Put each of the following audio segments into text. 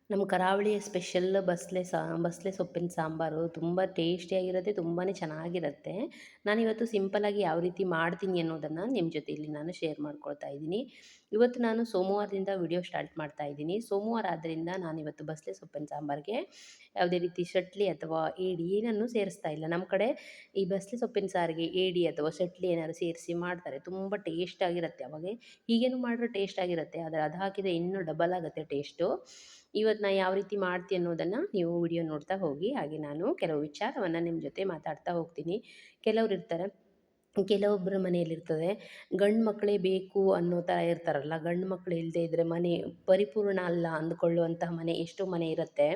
ನಮ್ಮ ಕರಾವಳಿಯ ಸ್ಪೆಷಲ್ ಬಸಳೆ ಸೊಪ್ಪಿನ ಸಾಂಬಾರು ತುಂಬ ಟೇಸ್ಟಿಯಾಗಿರುತ್ತೆ, ತುಂಬಾ ಚೆನ್ನಾಗಿರುತ್ತೆ. ನಾನಿವತ್ತು ಸಿಂಪಲ್ಲಾಗಿ ಯಾವ ರೀತಿ ಮಾಡ್ತೀನಿ ಅನ್ನೋದನ್ನು ನಿಮ್ಮ ಜೊತೆ ಇಲ್ಲಿ ನಾನು ಶೇರ್ ಮಾಡ್ಕೊಳ್ತಾ ಇದ್ದೀನಿ. ಇವತ್ತು ನಾನು ಸೋಮವಾರದಿಂದ ವಿಡಿಯೋ ಸ್ಟಾರ್ಟ್ ಮಾಡ್ತಾ ಇದ್ದೀನಿ. ಸೋಮವಾರ ಆದ್ದರಿಂದ ನಾನಿವತ್ತು ಬಸಳೆ ಸೊಪ್ಪಿನ ಸಾಂಬಾರಿಗೆ ಯಾವುದೇ ರೀತಿ ಸಟ್ಲಿ ಅಥವಾ ಏಡಿ ಏನನ್ನೂ ಸೇರಿಸ್ತಾ ಇಲ್ಲ. ನಮ್ಮ ಕಡೆ ಈ ಬಸಳೆ ಸೊಪ್ಪಿನ ಸಾರಿಗೆ ಏಡಿ ಅಥವಾ ಸಟ್ಲಿ ಏನಾದ್ರು ಸೇರಿಸಿ ಮಾಡ್ತಾರೆ, ತುಂಬ ಟೇಸ್ಟಾಗಿರುತ್ತೆ. ಅವಾಗ ಹೀಗೇನು ಮಾಡಿದ್ರೆ ಟೇಸ್ಟ್ ಆಗಿರುತ್ತೆ, ಆದರೆ ಅದು ಹಾಕಿದರೆ ಇನ್ನೂ ಡಬಲ್ ಆಗುತ್ತೆ ಟೇಸ್ಟು. ಇವತ್ತು ನಾನು ಯಾವ ರೀತಿ ಮಾಡ್ತೀನಿ ಅನ್ನೋದನ್ನು ನೀವು ವಿಡಿಯೋ ನೋಡ್ತಾ ಹೋಗಿ. ಹಾಗೆ ನಾನು ಕೆಲವು ವಿಚಾರವನ್ನು ನಿಮ್ಮ ಜೊತೆ ಮಾತಾಡ್ತಾ ಹೋಗ್ತೀನಿ. ಕೆಲವ್ರು ಇರ್ತಾರೆ, ಕೆಲವೊಬ್ಬರ ಮನೆಯಲ್ಲಿರ್ತದೆ ಗಂಡು ಮಕ್ಕಳೇ ಬೇಕು ಅನ್ನೋ ಥರ ಇರ್ತಾರಲ್ಲ, ಗಂಡು ಮಕ್ಕಳು ಇಲ್ಲದೇ ಇದ್ದರೆ ಮನೆ ಪರಿಪೂರ್ಣ ಅಲ್ಲ ಅಂದುಕೊಳ್ಳುವಂತಹ ಮನೆ ಎಷ್ಟೋ ಮನೆ ಇರುತ್ತೆ.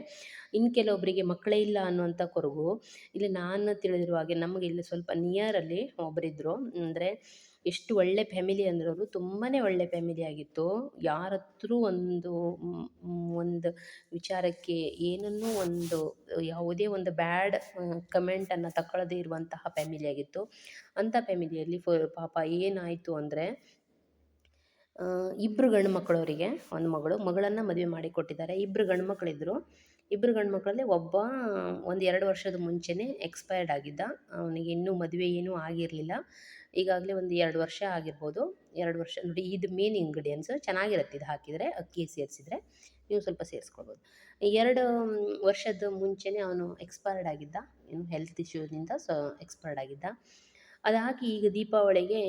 ಇನ್ನು ಕೆಲವೊಬ್ಬರಿಗೆ ಮಕ್ಕಳೇ ಇಲ್ಲ ಅನ್ನುವಂಥ ಕೊರಗು. ಇಲ್ಲಿ ನಾನು ತಿಳಿದಿರುವ ಹಾಗೆ ನಮಗೆ ಇಲ್ಲಿ ಸ್ವಲ್ಪ ನಿಯರಲ್ಲಿ ಒಬ್ಬರಿದ್ದರು, ಅಂದರೆ ಎಷ್ಟು ಒಳ್ಳೆ ಫ್ಯಾಮಿಲಿ ಅಂದರೆ ಅವರು ತುಂಬಾ ಒಳ್ಳೆ ಫ್ಯಾಮಿಲಿ ಆಗಿತ್ತು. ಯಾರ ಹತ್ರೂ ಒಂದು ವಿಚಾರಕ್ಕೆ ಏನನ್ನೂ ಯಾವುದೇ ಒಂದು ಬ್ಯಾಡ್ ಕಮೆಂಟನ್ನು ತಗೊಳ್ಳದೇ ಇರುವಂತಹ ಫ್ಯಾಮಿಲಿ ಆಗಿತ್ತು. ಅಂಥ ಫ್ಯಾಮಿಲಿಯಲ್ಲಿ ಪಾಪ ಏನಾಯಿತು ಅಂದರೆ, ಇಬ್ಬರು ಗಂಡು ಮಕ್ಕಳು ಅವರಿಗೆ, ಒಂದು ಮಗಳನ್ನು ಮದುವೆ ಮಾಡಿ ಕೊಟ್ಟಿದ್ದಾರೆ. ಇಬ್ಬರು ಗಂಡು ಮಕ್ಕಳಿದ್ದರು. ಇಬ್ಬರು ಗಂಡು ಮಕ್ಕಳಲ್ಲಿ ಒಬ್ಬ ಒಂದು 2 ವರ್ಷದ ಮುಂಚೆನೇ ಎಕ್ಸ್ಪೈರ್ಡ್ ಆಗಿದ್ದ. ಅವನಿಗೆ ಇನ್ನೂ ಮದುವೆ ಏನೂ ಆಗಿರಲಿಲ್ಲ. ಈಗಾಗಲೇ ಒಂದು 2 ವರ್ಷ ಆಗಿರ್ಬೋದು. 2 ವರ್ಷ ನೋಡಿ, ಇದು ಮೇನ್ ಇಂಗ್ರೀಡಿಯೆಂಟ್ಸ್ ಚೆನ್ನಾಗಿರುತ್ತೆ. ಇದು ಹಾಕಿದರೆ ಅಕ್ಕಿ ಸೇರಿಸಿದರೆ ನೀವು ಸ್ವಲ್ಪ ಸೇರಿಸ್ಕೊಳ್ಬೋದು. 2 ವರ್ಷದ ಮುಂಚೆನೇ ಅವನು ಎಕ್ಸ್ಪೈರ್ಡ್ ಆಗಿದ್ದ, ಏನು ಹೆಲ್ತ್ ಇಶ್ಯೂನಿಂದ ಎಕ್ಸ್ಪೈರ್ಡ್ ಆಗಿದ್ದ. ಅದಾಗಿ ಈಗ ದೀಪಾವಳಿಗೆ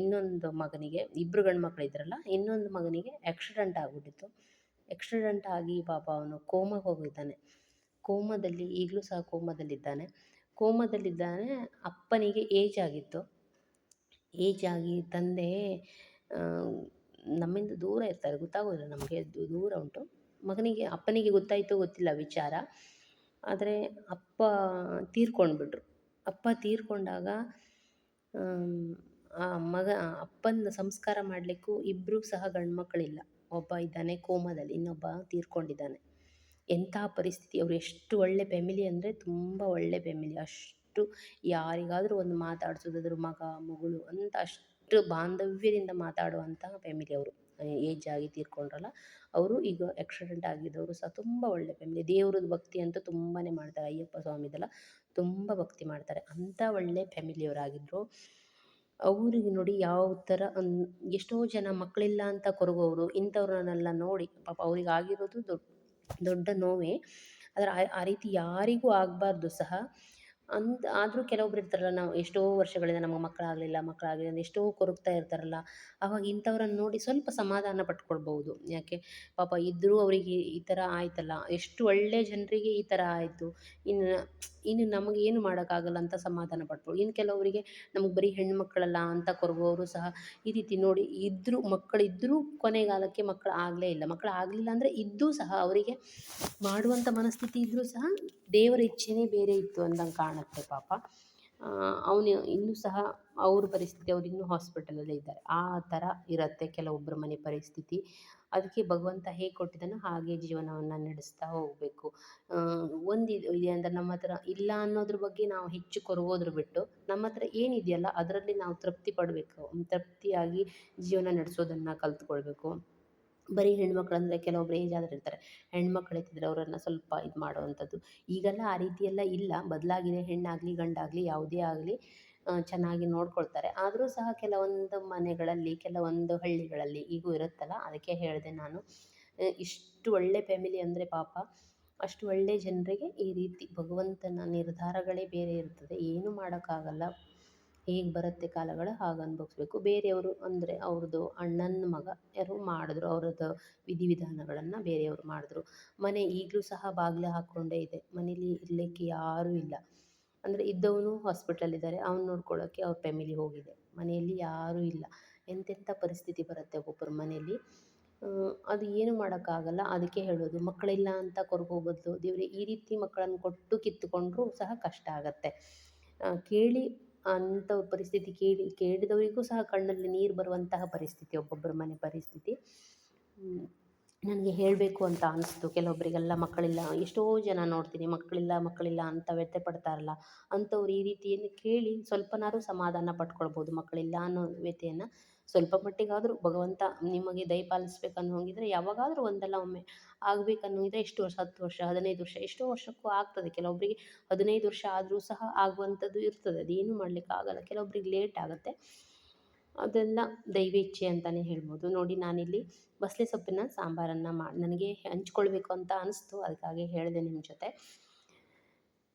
ಇನ್ನೊಂದು ಮಗನಿಗೆ, ಇಬ್ಬರು ಗಂಡು ಮಕ್ಕಳಿದ್ರಲ್ಲ, ಇನ್ನೊಂದು ಮಗನಿಗೆ ಆಕ್ಸಿಡೆಂಟ್ ಆಗಿಬಿಟ್ಟಿತ್ತು. ಆಕ್ಸಿಡೆಂಟ್ ಆಗಿ ಪಾಪ ಅವನು ಕೋಮಾಗೆ ಹೋಗಿದ್ದಾನೆ. ಕೋಮಾದಲ್ಲಿ ಈಗಲೂ ಸಹ ಕೋಮಾದಲ್ಲಿದ್ದಾನೆ. ಅಪ್ಪನಿಗೆ ಏಜ್ ಆಗಿತ್ತು. ಏಜ್ ಆಗಿ ತಂದೆ ಆ, ನಮ್ಮಿಂದ ದೂರ ಇರ್ತಾರೆ, ಗೊತ್ತಾಗೋದಿಲ್ಲ ನಮಗೆ, ದೂರ ಉಂಟು. ಅಪ್ಪನಿಗೆ ಗೊತ್ತಾಯಿತೋ ಗೊತ್ತಿಲ್ಲ ವಿಚಾರ, ಆದರೆ ಅಪ್ಪ ತೀರ್ಕೊಂಡ್ಬಿಟ್ರು. ಅಪ್ಪ ತೀರ್ಕೊಂಡಾಗ ಆ ಮಗ ಅಪ್ಪನ ಸಂಸ್ಕಾರ ಮಾಡಲಿಕ್ಕೂ ಇಬ್ಬರೂ ಸಹ ಗಂಡು ಮಕ್ಕಳಿಲ್ಲ. ಒಬ್ಬ ಇದ್ದಾನೆ ಕೋಮಾದಲ್ಲಿ, ಇನ್ನೊಬ್ಬ ತೀರ್ಕೊಂಡಿದ್ದಾನೆ. ಎಂಥ ಪರಿಸ್ಥಿತಿ! ಅವರು ಎಷ್ಟು ಒಳ್ಳೆ ಫ್ಯಾಮಿಲಿ ಅಂದರೆ ತುಂಬ ಒಳ್ಳೆ ಫ್ಯಾಮಿಲಿ. ಅಷ್ಟು ಯಾರಿಗಾದರೂ ಒಂದು ಮಾತಾಡ್ಸೋದಾದ್ರು ಮಗ ಮಗಳು ಅಂತ ಅಷ್ಟು ಬಾಂಧವ್ಯದಿಂದ ಮಾತಾಡುವಂತಹ ಫ್ಯಾಮಿಲಿ ಅವರು. ಏಜ್ ಆಗಿ ತೀರ್ಕೊಂಡ್ರಲ್ಲ ಅವರು, ಈಗ ಆಕ್ಸಿಡೆಂಟ್ ಆಗಿದ್ದವರು ಸಹ ತುಂಬ ಒಳ್ಳೆ ಫ್ಯಾಮಿಲಿ. ದೇವ್ರದ್ದು ಭಕ್ತಿ ಅಂತೂ ತುಂಬಾ ಮಾಡ್ತಾರೆ. ಅಯ್ಯಪ್ಪ ಸ್ವಾಮಿದೆಲ್ಲ ತುಂಬ ಭಕ್ತಿ ಮಾಡ್ತಾರೆ. ಅಂಥ ಒಳ್ಳೆ ಫ್ಯಾಮಿಲಿಯವರಾಗಿದ್ದರು. ಅವ್ರಿಗೆ ನೋಡಿ ಯಾವ ಥರ ಎಷ್ಟೋ ಜನ ಮಕ್ಕಳಿಲ್ಲ ಅಂತ ಕೊರಗೋರು, ಇಂಥವ್ರನ್ನೆಲ್ಲ ನೋಡಿ ಪಾಪ ಅವ್ರಿಗೆ ಆಗಿರೋದು ದೊಡ್ಡ ನೋವೇ. ಆದರೆ ಆ ರೀತಿ ಯಾರಿಗೂ ಆಗಬಾರ್ದು ಸಹ. ಆದರೂ ಕೆಲವೊಬ್ರು ಇರ್ತಾರಲ್ಲ, ನಾವು ಎಷ್ಟೋ ವರ್ಷಗಳಿಂದ ನಮಗೆ ಮಕ್ಕಳಾಗಲಿಲ್ಲ ಅಂತ ಎಷ್ಟೋ ಕೊರಗ್ತಾ ಇರ್ತಾರಲ್ಲ, ಆವಾಗ ಇಂಥವ್ರನ್ನ ನೋಡಿ ಸ್ವಲ್ಪ ಸಮಾಧಾನ ಪಟ್ಕೊಳ್ಬೋದು. ಯಾಕೆ ಪಾಪ ಇದ್ದರೂ ಅವರಿಗೆ ಈ ಥರ ಆಯ್ತಲ್ಲ, ಎಷ್ಟು ಒಳ್ಳೆ ಜನರಿಗೆ ಈ ಥರ ಆಯಿತು, ಇನ್ನು ನಮಗೇನು ಮಾಡೋಕ್ಕಾಗಲ್ಲ ಅಂತ ಸಮಾಧಾನ ಪಟ್ಬೋದು. ಇನ್ನು ಕೆಲವರಿಗೆ ನಮಗೆ ಬರೀ ಹೆಣ್ಮಕ್ಳಲ್ಲ ಅಂತ ಕೊರಗೋರು ಸಹ ಈ ರೀತಿ ನೋಡಿ, ಮಕ್ಕಳಿದ್ದರೂ ಕೊನೆಗಾಲಕ್ಕೆ ಮಕ್ಕಳು ಆಗಲೇ ಇಲ್ಲ. ಮಕ್ಕಳು ಆಗಲಿಲ್ಲ ಅಂದರೆ ಇದ್ದೂ ಸಹ ಅವರಿಗೆ ಮಾಡುವಂಥ ಮನಸ್ಥಿತಿ ಇದ್ದರೂ ಸಹ ದೇವರ ಇಚ್ಛೆನೇ ಬೇರೆ ಇತ್ತು ಅಂದಂಗೆ ಕಾಣುತ್ತೆ ಪಾಪ. ಅವನು ಇನ್ನೂ ಸಹ ಅವ್ರ ಪರಿಸ್ಥಿತಿ, ಅವ್ರು ಇನ್ನೂ ಹಾಸ್ಪಿಟಲಲ್ಲೇ ಇದ್ದಾರೆ. ಆ ಥರ ಇರುತ್ತೆ ಕೆಲವೊಬ್ಬರ ಮನೆ ಪರಿಸ್ಥಿತಿ. ಅದಕ್ಕೆ ಭಗವಂತ ಹೇಗೆ ಕೊಟ್ಟಿದ್ದಾನೋ ಹಾಗೆ ಜೀವನವನ್ನು ನಡೆಸ್ತಾ ಹೋಗಬೇಕು. ಒಂದು ಇದೆ ಅಂದರೆ, ನಮ್ಮ ಹತ್ರ ಇಲ್ಲ ಅನ್ನೋದ್ರ ಬಗ್ಗೆ ನಾವು ಹೆಚ್ಚು ಕೊರಗೋದ್ರ ಬಿಟ್ಟು, ನಮ್ಮ ಹತ್ರ ಏನಿದೆಯಲ್ಲ ಅದರಲ್ಲಿ ನಾವು ತೃಪ್ತಿ ಪಡಬೇಕು. ತೃಪ್ತಿಯಾಗಿ ಜೀವನ ನಡೆಸೋದನ್ನು ಕಲ್ತ್ಕೊಳ್ಬೇಕು. ಬರೀ ಹೆಣ್ಮಕ್ಳಂದರೆ ಕೆಲವೊಬ್ರು ಏಜ್ ಆದವ್ರು ಇರ್ತಾರೆ, ಹೆಣ್ಮಕ್ಳು ಎತ್ತಿದ್ರೆ ಅವರನ್ನು ಸ್ವಲ್ಪ ಇದು ಮಾಡುವಂಥದ್ದು. ಈಗೆಲ್ಲ ಆ ರೀತಿಯೆಲ್ಲ ಇಲ್ಲ, ಬದಲಾಗಿದೆ. ಹೆಣ್ಣಾಗಲಿ ಗಂಡಾಗಲಿ ಯಾವುದೇ ಆಗಲಿ ಚೆನ್ನಾಗಿ ನೋಡ್ಕೊಳ್ತಾರೆ. ಆದರೂ ಸಹ ಕೆಲವೊಂದು ಮನೆಗಳಲ್ಲಿ, ಕೆಲವೊಂದು ಹಳ್ಳಿಗಳಲ್ಲಿ ಈಗೂ ಇರುತ್ತಲ್ಲ, ಅದಕ್ಕೆ ಹೇಳಿದೆ ನಾನು. ಇಷ್ಟು ಒಳ್ಳೆ ಫ್ಯಾಮಿಲಿ ಅಂದರೆ ಪಾಪ, ಅಷ್ಟು ಒಳ್ಳೆ ಜನರಿಗೆ ಈ ರೀತಿ ಭಗವಂತನ ನಿರ್ಧಾರಗಳೇ ಬೇರೆ ಇರ್ತದೆ. ಏನೂ ಮಾಡೋಕ್ಕಾಗಲ್ಲ. ಹೇಗೆ ಬರುತ್ತೆ ಕಾಲಗಳು ಹಾಗೆ ಅನುಭವಿಸ್ಬೇಕು. ಬೇರೆಯವರು ಅಂದರೆ ಅವ್ರದ್ದು ಅಣ್ಣನ ಮಗ ಯಾರೋ ಮಾಡಿದ್ರು, ಅವ್ರದ್ದು ವಿಧಿವಿಧಾನಗಳನ್ನು ಬೇರೆಯವರು ಮಾಡಿದ್ರು. ಮನೆ ಈಗಲೂ ಸಹ ಬಾಗಿಲು ಹಾಕ್ಕೊಂಡೇ ಇದೆ. ಮನೇಲಿ ಇರಲಿಕ್ಕೆ ಯಾರೂ ಇಲ್ಲ. ಅಂದರೆ ಇದ್ದವನು ಹಾಸ್ಪಿಟ್ಲಲ್ಲಿದ್ದಾರೆ, ಅವ್ನು ನೋಡ್ಕೊಳ್ಳೋಕ್ಕೆ ಅವ್ರ ಫ್ಯಾಮಿಲಿ ಹೋಗಿದೆ. ಮನೆಯಲ್ಲಿ ಯಾರೂ ಇಲ್ಲ. ಎಂತೆಂಥ ಪರಿಸ್ಥಿತಿ ಬರುತ್ತೆ ಒಬ್ಬೊಬ್ಬರ ಮನೆಯಲ್ಲಿ. ಅದು ಏನು ಮಾಡೋಕ್ಕಾಗಲ್ಲ. ಅದಕ್ಕೆ ಹೇಳೋದು, ಮಕ್ಕಳಿಲ್ಲ ಅಂತ ಕೊರಗೋ ಬದಲು ದೇವರೇ ಈ ರೀತಿ ಮಕ್ಕಳನ್ನು ಕೊಟ್ಟು ಕಿತ್ತುಕೊಂಡ್ರೂ ಸಹ ಕಷ್ಟ ಆಗತ್ತೆ. ಕೇಳಿ ಅಂಥ ಪರಿಸ್ಥಿತಿ ಕೇಳಿದವರಿಗೂ ಸಹ ಕಣ್ಣಲ್ಲಿ ನೀರು ಬರುವಂತಹ ಪರಿಸ್ಥಿತಿ ಒಬ್ಬೊಬ್ಬರ ಮನೆ ಪರಿಸ್ಥಿತಿ. ನನಗೆ ಹೇಳಬೇಕು ಅಂತ ಅನಿಸ್ತು. ಕೆಲವೊಬ್ಬರಿಗೆಲ್ಲ ಮಕ್ಕಳಿಲ್ಲ, ಎಷ್ಟೋ ಜನ ನೋಡ್ತೀನಿ ಮಕ್ಕಳಿಲ್ಲ ಅಂತ ವ್ಯಥೆ ಪಡ್ತಾರಲ್ಲ, ಅಂಥವ್ರು ಈ ರೀತಿಯನ್ನು ಕೇಳಿ ಸ್ವಲ್ಪನಾದ್ರೂ ಸಮಾಧಾನ ಪಟ್ಕೊಳ್ಬೋದು. ಮಕ್ಕಳಿಲ್ಲ ಅನ್ನೋ ವ್ಯಥೆಯನ್ನು ಸ್ವಲ್ಪ ಮಟ್ಟಿಗಾದರೂ ಭಗವಂತ ನಿಮಗೆ ದಯಪಾಲಿಸ್ಬೇಕನ್ನೋ ಹೋಗಿದ್ರೆ ಯಾವಾಗಾದರೂ ಒಂದಲ್ಲ ಒಮ್ಮೆ ಆಗಬೇಕನ್ನೋದಿದ್ರೆ ಎಷ್ಟು ವರ್ಷ 10 ವರ್ಷ 15 ವರ್ಷ ಎಷ್ಟೋ ವರ್ಷಕ್ಕೂ ಆಗ್ತದೆ. ಕೆಲವೊಬ್ಬರಿಗೆ 15 ವರ್ಷ ಆದರೂ ಸಹ ಆಗುವಂಥದ್ದು ಇರ್ತದೆ. ಅದೇನು ಮಾಡಲಿಕ್ಕಾಗಲ್ಲ. ಕೆಲವೊಬ್ರಿಗೆ ಲೇಟ್ ಆಗುತ್ತೆ. ಅದೆಲ್ಲ ದೈವೇಚ್ಛೆ ಅಂತಲೇ ಹೇಳ್ಬೋದು. ನೋಡಿ ನಾನಿಲ್ಲಿ ಬಸಳೆ ಸೊಪ್ಪಿನ ಸಾಂಬಾರನ್ನು ನನಗೆ ಹಂಚ್ಕೊಳ್ಬೇಕು ಅಂತ ಅನಿಸ್ತು, ಅದಕ್ಕಾಗಿ ಹೇಳಿದೆ ನಿಮ್ಮ ಜೊತೆ.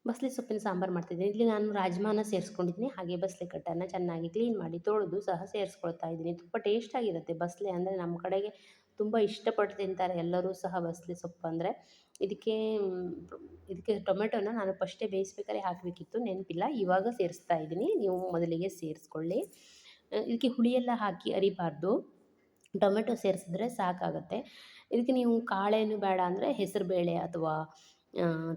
ಬಸಳೆ ಸೊಪ್ಪಿನ ಸಾಂಬಾರು ಮಾಡ್ತಿದ್ದೀನಿ. ಇಲ್ಲಿ ನಾನು ರಾಜ್ಮಾನ ಸೇರಿಸ್ಕೊಂಡಿದ್ದೀನಿ, ಹಾಗೆ ಬಸಳೆ ಕಟ್ಟನ್ನು ಚೆನ್ನಾಗಿ ಕ್ಲೀನ್ ಮಾಡಿ ತೊಳೆದು ಸಹ ಸೇರಿಸ್ಕೊಳ್ತಾ ಇದ್ದೀನಿ. ತುಂಬ ಟೇಸ್ಟಾಗಿರುತ್ತೆ. ಬಸಳೆ ಅಂದರೆ ನಮ್ಮ ಕಡೆಗೆ ತುಂಬ ಇಷ್ಟಪಟ್ಟು ತಿಂತಾರೆ ಎಲ್ಲರೂ ಸಹ ಬಸಳೆ ಸೊಪ್ಪು ಅಂದರೆ. ಇದಕ್ಕೆ ಇದಕ್ಕೆ ಟೊಮೆಟೊನ ನಾನು ಫಸ್ಟೇ ಬೇಯಿಸ್ಬೇಕಾದ್ರೆ ಹಾಕಬೇಕಿತ್ತು, ನೆನಪಿಲ್ಲ. ಇವಾಗ ಸೇರಿಸ್ತಾ ಇದ್ದೀನಿ, ನೀವು ಮೊದಲಿಗೆ ಸೇರಿಸ್ಕೊಳ್ಳಿ. ಇದಕ್ಕೆ ಹುಳಿಯೆಲ್ಲ ಹಾಕಿ ಅರಿಬಾರ್ದು, ಟೊಮೆಟೊ ಸೇರಿಸಿದ್ರೆ ಸಾಕಾಗುತ್ತೆ. ಇದಕ್ಕೆ ನೀವು ಕಾಳೇನು ಬೇಡ ಅಂದರೆ ಹೆಸರುಬೇಳೆ ಅಥವಾ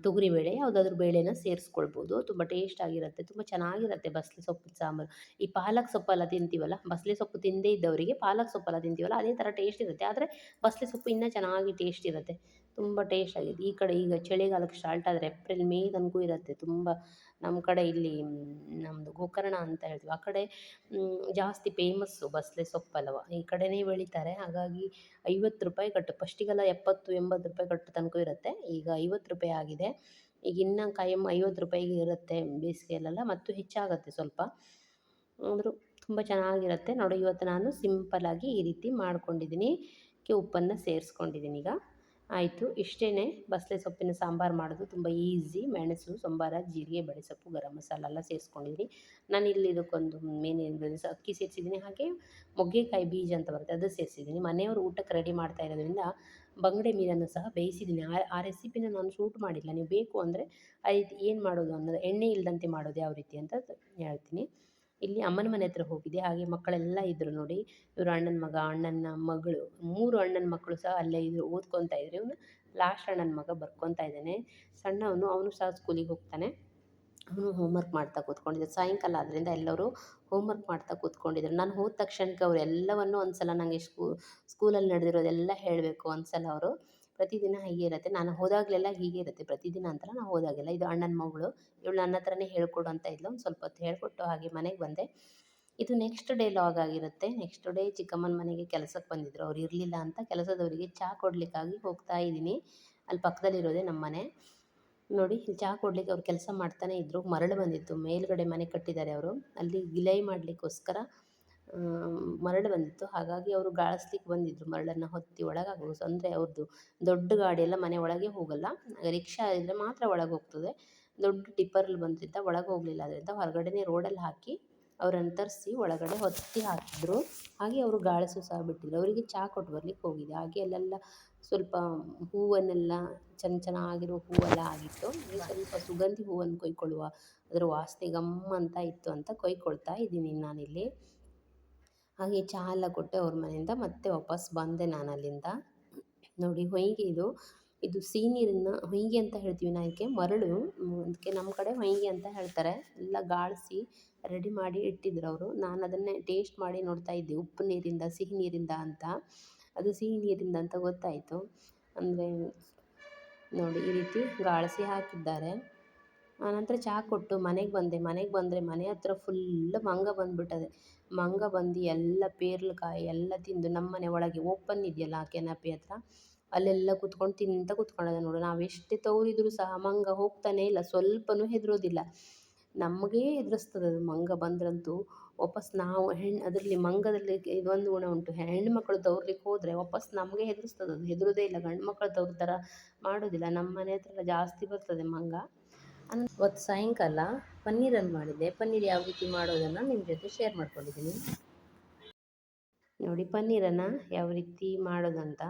ತೊಗರಿಬೇಳೆ ಯಾವುದಾದ್ರೂ ಬೇಳೆನ ಸೇರಿಸ್ಕೊಳ್ಬೋದು. ತುಂಬ ಟೇಸ್ಟಾಗಿರುತ್ತೆ, ತುಂಬ ಚೆನ್ನಾಗಿರುತ್ತೆ ಬಸಳೆ ಸೊಪ್ಪಿನ ಸಾಂಬಾರು. ಈ ಪಾಲಕ್ ಸೊಪ್ಪೆಲ್ಲ ತಿಂತೀವಲ್ಲ, ಬಸಳೆ ಸೊಪ್ಪು ತಿಂದೇ ಇದ್ದವರಿಗೆ ಪಾಲಕ್ ಸೊಪ್ಪೆಲ್ಲ ತಿಂತೀವಲ್ಲ ಅದೇ ಥರ ಟೇಸ್ಟ್ ಇರುತ್ತೆ. ಆದರೆ ಬಸಳೆ ಸೊಪ್ಪು ಇನ್ನೂ ಚೆನ್ನಾಗಿ ಟೇಸ್ಟ್ ಇರುತ್ತೆ, ತುಂಬ ಟೇಸ್ಟ್ ಆಗಿದೆ. ಈ ಕಡೆ ಈಗ ಚಳಿಗಾಲಕ್ಕೆ ಸ್ಟಾರ್ಟ್ ಆದರೆ ಏಪ್ರಿಲ್ ಮೇ ತನಕ ಇರುತ್ತೆ. ತುಂಬ ನಮ್ಮ ಕಡೆ ಇಲ್ಲಿ ನಮ್ಮದು ಗೋಕರ್ಣ ಅಂತ ಹೇಳ್ತೀವಿ, ಆ ಕಡೆ ಜಾಸ್ತಿ ಫೇಮಸ್ಸು ಬಸಳೆ ಸೊಪ್ಪಲ್ಲವ, ಈ ಕಡೆನೇ ಬೆಳೀತಾರೆ. ಹಾಗಾಗಿ 50 ರೂಪಾಯಿ ಕಟ್ಟು, ಫಸ್ಟಿಗೆಲ್ಲ 70-80 ರೂಪಾಯಿ ಕಟ್ಟು ತನಕ ಇರುತ್ತೆ, ಈಗ 50 ರೂಪಾಯಿ ಆಗಿದೆ. ಈಗ ಇನ್ನೂ ಕಾಯಂ 50 ರೂಪಾಯಿಗೆ ಇರುತ್ತೆ ಬೇಸಿಗೆಯಲ್ಲೆಲ್ಲ, ಮತ್ತು ಹೆಚ್ಚಾಗುತ್ತೆ ಸ್ವಲ್ಪ. ಆದರೂ ತುಂಬ ಚೆನ್ನಾಗಿರುತ್ತೆ ನೋಡಿ. ಇವತ್ತು ನಾನು ಸಿಂಪಲ್ಲಾಗಿ ಈ ರೀತಿ ಮಾಡ್ಕೊಂಡಿದ್ದೀನಿ. ಉಪ್ಪನ್ನು ಸೇರಿಸ್ಕೊಂಡಿದ್ದೀನಿ. ಈಗ ಆಯಿತು, ಇಷ್ಟೇ ಬಸಳೆ ಸೊಪ್ಪಿನ ಸಾಂಬಾರು ಮಾಡೋದು ತುಂಬ ಈಸಿ. ಮೆಣಸು, ಸಂಬಾರ, ಜೀರಿಗೆ, ಬೇಳೆಸೊಪ್ಪು, ಗರಂ ಮಸಾಲ ಎಲ್ಲ ಸೇರಿಸ್ಕೊಂಡಿದ್ದೀನಿ. ನಾನು ಇಲ್ಲಿ ಇದಕ್ಕೊಂದು ಮೇನ್ ಇಂಗ್ರೀಡಿಯೆಂಟ್ಸ್ ಅಕ್ಕಿ ಸೇರಿಸಿದ್ದೀನಿ, ಹಾಗೆ ಮೊಗ್ಗೆಕಾಯಿ ಬೀಜ ಅಂತ ಬರುತ್ತೆ ಅದು ಸೇರಿಸಿದ್ದೀನಿ. ಮನೆಯವರು ಊಟಕ್ಕೆ ರೆಡಿ ಮಾಡ್ತಾ ಇರೋದ್ರಿಂದ ಬಂಗಡೆ ಮೀನನ್ನು ಸಹ ಬೇಯಿಸಿದ್ದೀನಿ. ಆ ರೆಸಿಪಿನ ನಾನು ಶೂಟ್ ಮಾಡಿಲ್ಲ, ನೀವು ಬೇಕು ಅಂದರೆ ಅದು ಏನು ಮಾಡೋದು ಅನ್ನೋದು, ಎಣ್ಣೆ ಇಲ್ಲದಂತೆ ಮಾಡೋದು ಯಾವ ರೀತಿ ಅಂತ ಹೇಳ್ತೀನಿ. ಇಲ್ಲಿ ಅಮ್ಮನ ಮನೆ ಹತ್ರ ಹೋಗಿದ್ದೆ, ಹಾಗೆ ಮಕ್ಕಳೆಲ್ಲ ಇದ್ದರು ನೋಡಿ. ಇವರು ಅಣ್ಣನ ಮಗ, ಅಣ್ಣನ ಮಗಳು, 3 ಅಣ್ಣನ ಮಕ್ಕಳು ಸಹ ಅಲ್ಲೇ ಇದ್ರು, ಓದ್ಕೊತಾ ಇದ್ರು. ಇವನು ಲಾಸ್ಟ್ ಅಣ್ಣನ ಮಗ ಬರ್ಕೊತಾ ಇದ್ದಾನೆ, ಸಣ್ಣವನು. ಅವನು ಸಹ ಸ್ಕೂಲಿಗೆ ಹೋಗ್ತಾನೆ. ಅವನು ಹೋಮ್ವರ್ಕ್ ಮಾಡ್ತಾ ಕೂತ್ಕೊಂಡಿದ್ದೆ. ಸಾಯಂಕಾಲ ಆದ್ದರಿಂದ ಎಲ್ಲರೂ ಹೋಮ್ವರ್ಕ್ ಮಾಡ್ತಾ ಕೂತ್ಕೊಂಡಿದ್ರು. ನಾನು ಹೋದ ತಕ್ಷಣಕ್ಕೆ ಅವರು ಎಲ್ಲವನ್ನೂ ಒಂದು ಸಲ ನನಗೆ ಸ್ಕೂಲಲ್ಲಿ ನಡೆದಿರೋದೆಲ್ಲ ಹೇಳಬೇಕು ಒಂದು ಸಲ ಅವರು. ಪ್ರತಿದಿನ ಹೀಗೆ ಇರುತ್ತೆ, ನಾನು ಹೋದಾಗಲೆಲ್ಲ ಹೀಗೆ ಇರುತ್ತೆ, ಪ್ರತಿದಿನ ಅಂತಲ್ಲ, ನಾನು ಹೋದಾಗೆಲ್ಲ. ಇದು ಅಣ್ಣನ ಮಗಳು, ಇವಳು ನನ್ನ ಹತ್ರನೇ ಹೇಳ್ಕೊಡು ಅಂತ ಇದ್ಲು. ಒಂದು ಸ್ವಲ್ಪ ಹೊತ್ತು ಹೇಳ್ಕೊಟ್ಟು ಹಾಗೆ ಮನೆಗೆ ಬಂದೆ. ಇದು ನೆಕ್ಸ್ಟ್ ಡೇ ಲಾಗ್ ಆಗಿರುತ್ತೆ. ನೆಕ್ಸ್ಟ್ ಡೇ ಚಿಕ್ಕಮ್ಮನ ಮನೆಗೆ ಕೆಲಸಕ್ಕೆ ಬಂದಿದ್ದರು, ಅವ್ರು ಇರಲಿಲ್ಲ ಅಂತ ಕೆಲಸದವರಿಗೆ ಚಹಾ ಕೊಡಲಿಕ್ಕಾಗಿ ಹೋಗ್ತಾ ಇದ್ದೀನಿ. ಅಲ್ಲಿ ಪಕ್ಕದಲ್ಲಿರೋದೇ ನಮ್ಮ ಮನೆ ನೋಡಿ. ಇಲ್ಲಿ ಚಹಾ ಕೊಡಲಿಕ್ಕೆ ಅವ್ರು ಕೆಲಸ ಮಾಡ್ತಾನೆ ಇದ್ದರು. ಮರಳು ಬಂದಿತ್ತು, ಮೇಲ್ಗಡೆ ಮನೆ ಕಟ್ಟಿದ್ದಾರೆ ಅವರು, ಅಲ್ಲಿ ಗಿಲೈ ಮಾಡಲಿಕ್ಕೋಸ್ಕರ ಮರಳು ಬಂದಿತ್ತು. ಹಾಗಾಗಿ ಅವರು ಗಾಳಿಸ್ಲಿಕ್ಕೆ ಬಂದಿದ್ದರು, ಮರಳನ್ನು ಹೊತ್ತಿ ಒಳಗೆ ಹಾಕೋದು. ಅಂದರೆ ಅವ್ರದ್ದು ದೊಡ್ಡ ಗಾಡಿಯೆಲ್ಲ ಮನೆ ಒಳಗೆ ಹೋಗಲ್ಲ, ರಿಕ್ಷಾ ಇದ್ದರೆ ಮಾತ್ರ ಒಳಗೆ ಹೋಗ್ತದೆ. ದೊಡ್ಡ ಟಿಪ್ಪರಲ್ಲಿ ಬಂದ್ರಿಂದ ಒಳಗೆ ಹೋಗಲಿಲ್ಲ, ಅದರಿಂದ ಹೊರಗಡೆನೇ ರೋಡಲ್ಲಿ ಹಾಕಿ ಅವರನ್ನು ತರಿಸಿ ಒಳಗಡೆ ಹೊತ್ತಿ ಹಾಕಿದ್ರು. ಹಾಗೆ ಅವರು ಗಾಳಿಸು ಸಹ ಬಿಟ್ಟಿದ್ರು. ಅವರಿಗೆ ಚಹಾ ಕೊಟ್ಟು ಬರ್ಲಿಕ್ಕೆ ಹೋಗಿದೆ. ಹಾಗೆ ಅಲ್ಲೆಲ್ಲ ಸ್ವಲ್ಪ ಹೂವನ್ನೆಲ್ಲ ಚೆನ್ನಾಗಿರೋ ಹೂವೆಲ್ಲ ಆಗಿತ್ತು. ಸ್ವಲ್ಪ ಸುಗಂಧಿ ಹೂವನ್ನು ಕೊಯ್ಕೊಳ್ಳುವ, ಅದರ ವಾಸನೆ ಅಂತ ಇತ್ತು ಅಂತ ಕೊಯ್ಕೊಳ್ತಾ ಇದ್ದೀನಿ ನಾನಿಲ್ಲಿ. ಹಾಗೆ ಚಹಾ ಎಲ್ಲ ಕೊಟ್ಟೆ ಅವ್ರ ಮನೆಯಿಂದ, ಮತ್ತೆ ವಾಪಸ್ ಬಂದೆ ನಾನು ಅಲ್ಲಿಂದ. ನೋಡಿ ಹೊಯ್ಗೆ, ಇದು ಸಿಹಿ ನೀರನ್ನು ಹೊಯ್ಗೆ ಅಂತ ಹೇಳ್ತೀವಿ ನಾವು ಇದಕ್ಕೆ. ಮರಳು, ಅದಕ್ಕೆ ನಮ್ಮ ಕಡೆ ಹೊಯ್ಗೆ ಅಂತ ಹೇಳ್ತಾರೆ. ಎಲ್ಲ ಗಾಳಿಸಿ ರೆಡಿ ಮಾಡಿ ಇಟ್ಟಿದ್ರು ಅವರು. ನಾನು ಅದನ್ನೇ ಟೇಸ್ಟ್ ಮಾಡಿ ನೋಡ್ತಾ ಇದ್ದೆ, ಉಪ್ಪು ನೀರಿಂದ ಸಿಹಿ ನೀರಿಂದ ಅಂತ. ಅದು ಸಿಹಿ ನೀರಿಂದ ಅಂತ ಗೊತ್ತಾಯಿತು. ಅಂದರೆ ನೋಡಿ ಈ ರೀತಿ ಗಾಳಿಸಿ ಹಾಕಿದ್ದಾರೆ. ಆನಂತರ ಚಹಾ ಕೊಟ್ಟು ಮನೆಗೆ ಬಂದೆ. ಮನೆಗೆ ಬಂದರೆ ಮನೆ ಹತ್ರ ಫುಲ್ ಮಂಗ ಬಂದುಬಿಟ್ಟದೆ. ಮಂಗ ಬಂದು ಎಲ್ಲ ಪೇರ್ಲಕಾಯಿ ಎಲ್ಲ ತಿಂದು ನಮ್ಮ ಮನೆ ಒಳಗೆ ಓಪನ್ ಇದೆಯಲ್ಲ ಕೆನಪಿ ಹತ್ರ, ಅಲ್ಲೆಲ್ಲ ಕೂತ್ಕೊಂಡು ತಿಂತ ಕೂತ್ಕೊಳ್ಳೋದು ನೋಡು. ನಾವು ಎಷ್ಟೇ ತವರಿದ್ರು ಸಹ ಮಂಗ ಹೋಗ್ತಾನೆ ಇಲ್ಲ, ಸ್ವಲ್ಪನೂ ಹೆದರೋದಿಲ್ಲ. ನಮಗೇ ಹೆದರಿಸ್ತದೆ ಅದು ಮಂಗ ಬಂದ್ರಂತೂ. ವಾಪಸ್ ನಾವು ಅದರಲ್ಲಿ ಮಂಗದಲ್ಲಿ ಇದೊಂದು ಗುಣ ಉಂಟು, ಹೆಣ್ಮಕ್ಳು ತವರ್ಲಿಕ್ಕೆ ಹೋದರೆ ವಾಪಸ್ ನಮಗೆ ಹೆದರಿಸ್ತದೆ ಅದು, ಹೆದರೋದೇ ಇಲ್ಲ. ಗಂಡು ಮಕ್ಕಳು ತವ್ರ ಥರ ಮಾಡೋದಿಲ್ಲ. ನಮ್ಮ ಮನೆ ಹತ್ರ ಎಲ್ಲ ಜಾಸ್ತಿ ಬರ್ತದೆ ಮಂಗ. ಇವತ್ತು ಸಾಯಂಕಾಲ ಪನ್ನೀರನ್ನು ಮಾಡಿದ್ದೆ. ಪನ್ನೀರ್ ಯಾವ ರೀತಿ ಮಾಡೋದನ್ನು ನಿಮ್ಮ ಜೊತೆ ಶೇರ್ ಮಾಡ್ಕೊಂಡಿದ್ದೀನಿ ನೋಡಿ. ಪನ್ನೀರನ್ನು ಯಾವ ರೀತಿ ಮಾಡೋದಂತ,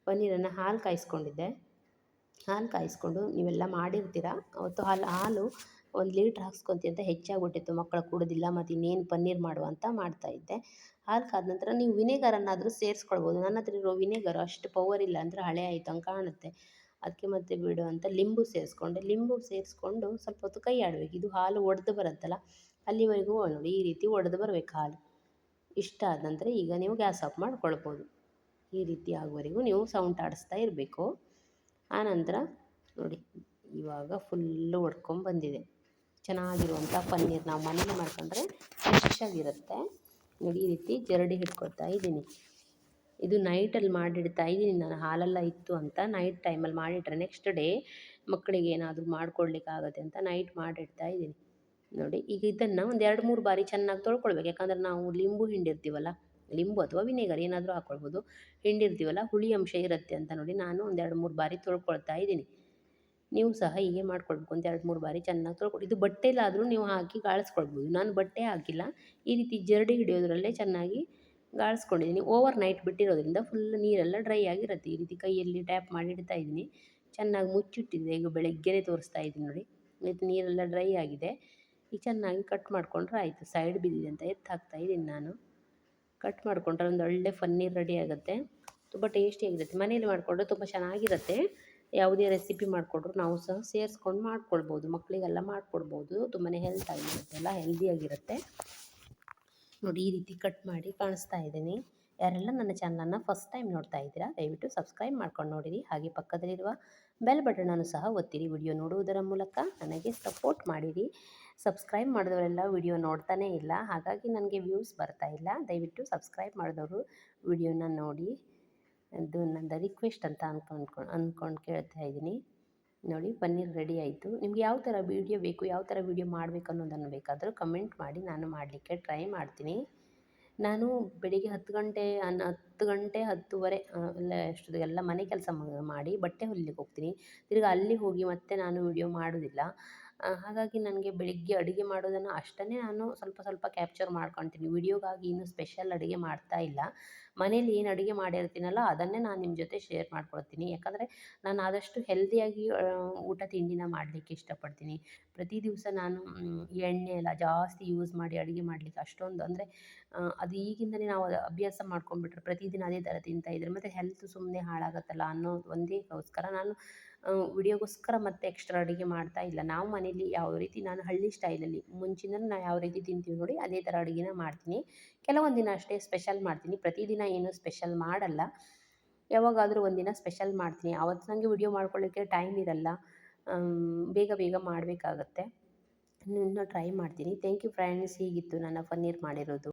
ಪನ್ನೀರನ್ನು ಹಾಲು ಕಾಯಿಸ್ಕೊಂಡಿದ್ದೆ. ಹಾಲು ಕಾಯಿಸ್ಕೊಂಡು ನೀವೆಲ್ಲ ಮಾಡಿರ್ತೀರ. ಅವತ್ತು ಹಾಲು 1 ಲೀಟ್ರ್ ಹಾಕ್ಸ್ಕೊತೀವಿ ಅಂತ ಹೆಚ್ಚಾಗ್ಬಿಟ್ಟಿತ್ತು, ಮಕ್ಕಳು ಕುಡೋದಿಲ್ಲ, ಮತ್ತು ಇನ್ನೇನು ಪನ್ನೀರ್ ಮಾಡುವ ಅಂತ ಮಾಡ್ತಾಯಿದ್ದೆ. ಹಾಲು ಕಾದ ನಂತರ ನೀವು ವಿನೆಗರನ್ನಾದರೂ ಸೇರಿಸ್ಕೊಳ್ಬೋದು. ನನ್ನ ಹತ್ರ ಇರೋ ವಿನೆಗರ್ ಅಷ್ಟು ಪವರ್ ಇಲ್ಲ, ಅಂದರೆ ಹಳೆ ಆಯಿತು ಹಂಗೆ ಕಾಣುತ್ತೆ. ಅದಕ್ಕೆ ಮತ್ತೆ ಬಿಡು ಅಂತ ಲಿಂಬು ಸೇರಿಸ್ಕೊಂಡೆ. ಲಿಂಬು ಸೇರಿಸ್ಕೊಂಡು ಸ್ವಲ್ಪ ಹೊತ್ತು ಕೈ ಆಡಬೇಕು. ಇದು ಹಾಲು ಒಡೆದು ಬರುತ್ತಲ್ಲ, ಅಲ್ಲಿವರೆಗೂ ನೋಡಿ ಈ ರೀತಿ ಒಡೆದು ಬರಬೇಕು ಹಾಲು. ಇಷ್ಟ ಆದ ನಂತರ ಈಗ ನೀವು ಗ್ಯಾಸ್ ಆಫ್ ಮಾಡ್ಕೊಳ್ಬೋದು. ಈ ರೀತಿ ಆಗುವವರೆಗೂ ನೀವು ಸೌಂಡ್ ಆಡಿಸ್ತಾ ಇರಬೇಕು. ಆನಂತರ ನೋಡಿ ಇವಾಗ ಫುಲ್ಲು ಒಡ್ಕೊಂಬಂದಿದೆ. ಚೆನ್ನಾಗಿರುವಂಥ ಪನ್ನೀರ್ ನಾವು ಮನೇಲಿ ಮಾಡ್ಕೊಂಡ್ರೆ ಫ್ರೆಶ್ ಆಗಿರುತ್ತೆ. ನೋಡಿ ಈ ರೀತಿ ಜರಡಿ ಹಿಡ್ಕೊಳ್ತಾ ಇದ್ದೀನಿ. ಇದು ನೈಟಲ್ಲಿ ಮಾಡಿಡ್ತಾ ಇದ್ದೀನಿ ನಾನು, ಹಾಲೆಲ್ಲ ಇತ್ತು ಅಂತ ನೈಟ್ ಟೈಮಲ್ಲಿ ಮಾಡಿಟ್ರೆ ನೆಕ್ಸ್ಟ್ ಡೇ ಮಕ್ಕಳಿಗೆ ಏನಾದರೂ ಮಾಡ್ಕೊಡ್ಲಿಕ್ಕಾಗತ್ತೆ ಅಂತ ನೈಟ್ ಮಾಡಿಡ್ತಾ ಇದ್ದೀನಿ. ನೋಡಿ ಈಗ ಇದನ್ನು ಒಂದು 2-3 ಬಾರಿ ಚೆನ್ನಾಗಿ ತೊಳ್ಕೊಳ್ಬೇಕು. ಯಾಕಂದರೆ ನಾವು ಲಿಂಬು ಹಿಂಡಿರ್ತೀವಲ್ಲ, ಲಿಂಬು ಅಥವಾ ವಿನೆಗರ್ ಏನಾದರೂ ಹಾಕ್ಕೊಳ್ಬೋದು. ಹಿಂಡಿರ್ತೀವಲ್ಲ, ಹುಳಿ ಅಂಶ ಇರುತ್ತೆ ಅಂತ ನೋಡಿ ನಾನು ಒಂದು 2-3 ಬಾರಿ ತೊಳ್ಕೊಳ್ತಾ ಇದ್ದೀನಿ. ನೀವು ಸಹ ಹೀಗೆ ಮಾಡ್ಕೊಳ್ಬೇಕು. ಒಂದು 2-3 ಬಾರಿ ಚೆನ್ನಾಗಿ ತೊಳ್ಕೊಳ್ಳಿ. ಇದು ಬಟ್ಟೆಲಾದರೂ ನೀವು ಹಾಕಿ ಗಾಳಿಸ್ಕೊಳ್ಬೋದು. ನಾನು ಬಟ್ಟೆ ಹಾಕಿಲ್ಲ, ಈ ರೀತಿ ಜರಡಿ ಹಿಡಿಯೋದ್ರಲ್ಲೇ ಚೆನ್ನಾಗಿ ಗಾಳಿಸ್ಕೊಂಡಿದ್ದೀನಿ. ಓವರ್ ನೈಟ್ ಬಿಟ್ಟಿರೋದ್ರಿಂದ ಫುಲ್ ನೀರೆಲ್ಲ ಡ್ರೈ ಆಗಿರುತ್ತೆ. ಈ ರೀತಿ ಕೈಯಲ್ಲಿ ಟ್ಯಾಪ್ ಮಾಡಿ ಇಡ್ತಾ ಇದ್ದೀನಿ. ಚೆನ್ನಾಗಿ ಮುಚ್ಚಿಟ್ಟಿದ್ದೆ. ಈಗ ಬೆಳಗ್ಗೆನೇ ತೋರಿಸ್ತಾ ಇದ್ದೀನಿ ನೋಡಿ. ಇದು ನೀರೆಲ್ಲ ಡ್ರೈ ಆಗಿದೆ. ಈಗ ಚೆನ್ನಾಗಿ ಕಟ್ ಮಾಡಿಕೊಂಡ್ರೆ ಆಯಿತು. ಸೈಡ್ ಬಿದ್ದಿದೆ ಅಂತ ಎತ್ತಿ ಹಾಕ್ತಾ ಇದ್ದೀನಿ ನಾನು. ಕಟ್ ಮಾಡಿಕೊಂಡ್ರೆ ಒಂದು ಒಳ್ಳೆ ಪನ್ನೀರ್ ರೆಡಿ ಆಗುತ್ತೆ. ತುಂಬ ಟೇಸ್ಟಿಯಾಗಿರುತ್ತೆ. ಮನೇಲಿ ಮಾಡಿಕೊಂಡ್ರೆ ತುಂಬ ಚೆನ್ನಾಗಿರುತ್ತೆ. ಯಾವುದೇ ರೆಸಿಪಿ ಮಾಡಿಕೊಟ್ರು ನಾವು ಸಹ ಸೇರಿಸ್ಕೊಂಡು ಮಾಡ್ಕೊಳ್ಬೋದು. ಮಕ್ಕಳಿಗೆಲ್ಲ ಮಾಡಿಕೊಡ್ಬೋದು. ತುಂಬಾ ಹೆಲ್ತ್ ಆಗಿರುತ್ತೆ, ಎಲ್ಲ ಹೆಲ್ದಿಯಾಗಿರುತ್ತೆ. ನೋಡಿ ಈ ರೀತಿ ಕಟ್ ಮಾಡಿ ಕಾಣಿಸ್ತಾ ಇದ್ದೀನಿ. ಯಾರೆಲ್ಲ ನನ್ನ ಚಾನಲನ್ನು ಫಸ್ಟ್ ಟೈಮ್ ನೋಡ್ತಾ ಇದ್ದೀರಾ ದಯವಿಟ್ಟು ಸಬ್ಸ್ಕ್ರೈಬ್ ಮಾಡ್ಕೊಂಡು ನೋಡಿರಿ. ಹಾಗೆ ಪಕ್ಕದಲ್ಲಿರುವ ಬೆಲ್ ಬಟನನ್ನು ಸಹ ಒತ್ತಿರಿ. ವಿಡಿಯೋ ನೋಡುವುದರ ಮೂಲಕ ನನಗೆ ಸಪೋರ್ಟ್ ಮಾಡಿರಿ. ಸಬ್ಸ್ಕ್ರೈಬ್ ಮಾಡಿದವರೆಲ್ಲ ವಿಡಿಯೋ ನೋಡ್ತಾನೇ ಇಲ್ಲ, ಹಾಗಾಗಿ ನನಗೆ ವ್ಯೂಸ್ ಬರ್ತಾ ಇಲ್ಲ. ದಯವಿಟ್ಟು ಸಬ್ಸ್ಕ್ರೈಬ್ ಮಾಡಿದವರು ವಿಡಿಯೋನ ನೋಡಿ. ಅದು ನನ್ನ ರಿಕ್ವೆಸ್ಟ್ ಅಂತ ಅಂದ್ಕೊಂಡು ಕೇಳ್ತಾ ಇದ್ದೀನಿ. ನೋಡಿ ಪನ್ನೀರ್ ರೆಡಿ ಆಯಿತು. ನಿಮ್ಗೆ ಯಾವ ಥರ ವೀಡಿಯೋ ಬೇಕು, ಯಾವ ಥರ ವೀಡಿಯೋ ಮಾಡಬೇಕು ಅನ್ನೋದನ್ನು ಬೇಕಾದರೂ ಕಮೆಂಟ್ ಮಾಡಿ, ನಾನು ಮಾಡಲಿಕ್ಕೆ ಟ್ರೈ ಮಾಡ್ತೀನಿ. ನಾನು ಬೆಳಿಗ್ಗೆ 10 ಗಂಟೆ 10:30 ಎಲ್ಲ ಅಷ್ಟೊತ್ತಿಗೆಲ್ಲ ಮನೆ ಕೆಲಸ ಮಾಡಿ ಬಟ್ಟೆ ಹೊಲಿಲಿಕ್ಕೆ ಹೋಗ್ತೀನಿ. ತಿರ್ಗಿ ಅಲ್ಲಿ ಹೋಗಿ ಮತ್ತೆ ನಾನು ವೀಡಿಯೋ ಮಾಡೋದಿಲ್ಲ. ಹಾಗಾಗಿ ನನಗೆ ಬೆಳಿಗ್ಗೆ ಅಡುಗೆ ಮಾಡೋದನ್ನು ಅಷ್ಟನ್ನೇ ನಾನು ಸ್ವಲ್ಪ ಸ್ವಲ್ಪ ಕ್ಯಾಪ್ಚರ್ ಮಾಡ್ಕೊತೀನಿ. ವೀಡಿಯೋಗಾಗಿ ಇನ್ನೂ ಸ್ಪೆಷಲ್ ಅಡುಗೆ ಮಾಡ್ತಾ ಇಲ್ಲ. ಮನೇಲಿ ಏನು ಅಡುಗೆ ಮಾಡಿರ್ತೀನಲ್ಲ ಅದನ್ನೇ ನಾನು ನಿಮ್ಮ ಜೊತೆ ಶೇರ್ ಮಾಡ್ಕೊಳ್ತೀನಿ. ಯಾಕಂದರೆ ನಾನು ಆದಷ್ಟು ಹೆಲ್ದಿಯಾಗಿ ಊಟ ತಿಂಡಿನ ಮಾಡಲಿಕ್ಕೆ ಇಷ್ಟಪಡ್ತೀನಿ. ಪ್ರತಿ ದಿವಸ ನಾನು ಎಣ್ಣೆ ಎಲ್ಲ ಜಾಸ್ತಿ ಯೂಸ್ ಮಾಡಿ ಅಡುಗೆ ಮಾಡಲಿಕ್ಕೆ ಅಷ್ಟೊಂದು ಅಂದರೆ ಅದು ಈಗಿಂದಲೇ ನಾವು ಅಭ್ಯಾಸ ಮಾಡ್ಕೊಂಡ್ಬಿಟ್ರೆ ಪ್ರತಿದಿನ ಅದೇ ಥರ ತಿಂತಾಯಿದ್ರೆ ಮತ್ತು ಹೆಲ್ತ್ ಸುಮ್ಮನೆ ಹಾಳಾಗುತ್ತಲ್ಲ ಅನ್ನೋ ಒಂದೇಗೋಸ್ಕರ ನಾನು ವಿಡಿಯೋಗೋಸ್ಕರ ಮತ್ತೆ ಎಕ್ಸ್ಟ್ರಾ ಅಡುಗೆ ಮಾಡ್ತಾ ಇಲ್ಲ. ನಾವು ಮನೇಲಿ ಯಾವ ರೀತಿ ನಾನು ಹಳ್ಳಿ ಸ್ಟೈಲಲ್ಲಿ ಮುಂಚಿನಿಂದ ನಾವು ಯಾವ ರೀತಿ ತಿಂತೀವಿ ನೋಡಿ ಅದೇ ಥರ ಅಡುಗೆನ ಮಾಡ್ತೀನಿ. ಕೆಲವೊಂದು ದಿನ ಅಷ್ಟೇ ಸ್ಪೆಷಲ್ ಮಾಡ್ತೀನಿ. ಪ್ರತಿದಿನ ಏನು ಸ್ಪೆಷಲ್ ಮಾಡಲ್ಲ. ಯಾವಾಗಾದರೂ ಒಂದಿನ ಸ್ಪೆಷಲ್ ಮಾಡ್ತೀನಿ. ಆವತ್ತು ನನಗೆ ವಿಡಿಯೋ ಮಾಡ್ಕೊಳ್ಳಿಕ್ಕೆ ಟೈಮ್ ಇರಲ್ಲ. ಬೇಗ ಬೇಗ ಮಾಡಬೇಕಾಗತ್ತೆ. ಇನ್ನು ಟ್ರೈ ಮಾಡ್ತೀನಿ. Thank you friends. ಹೀಗಿತ್ತು ನನ್ನ ಪನ್ನೀರ್ ಮಾಡಿರೋದು.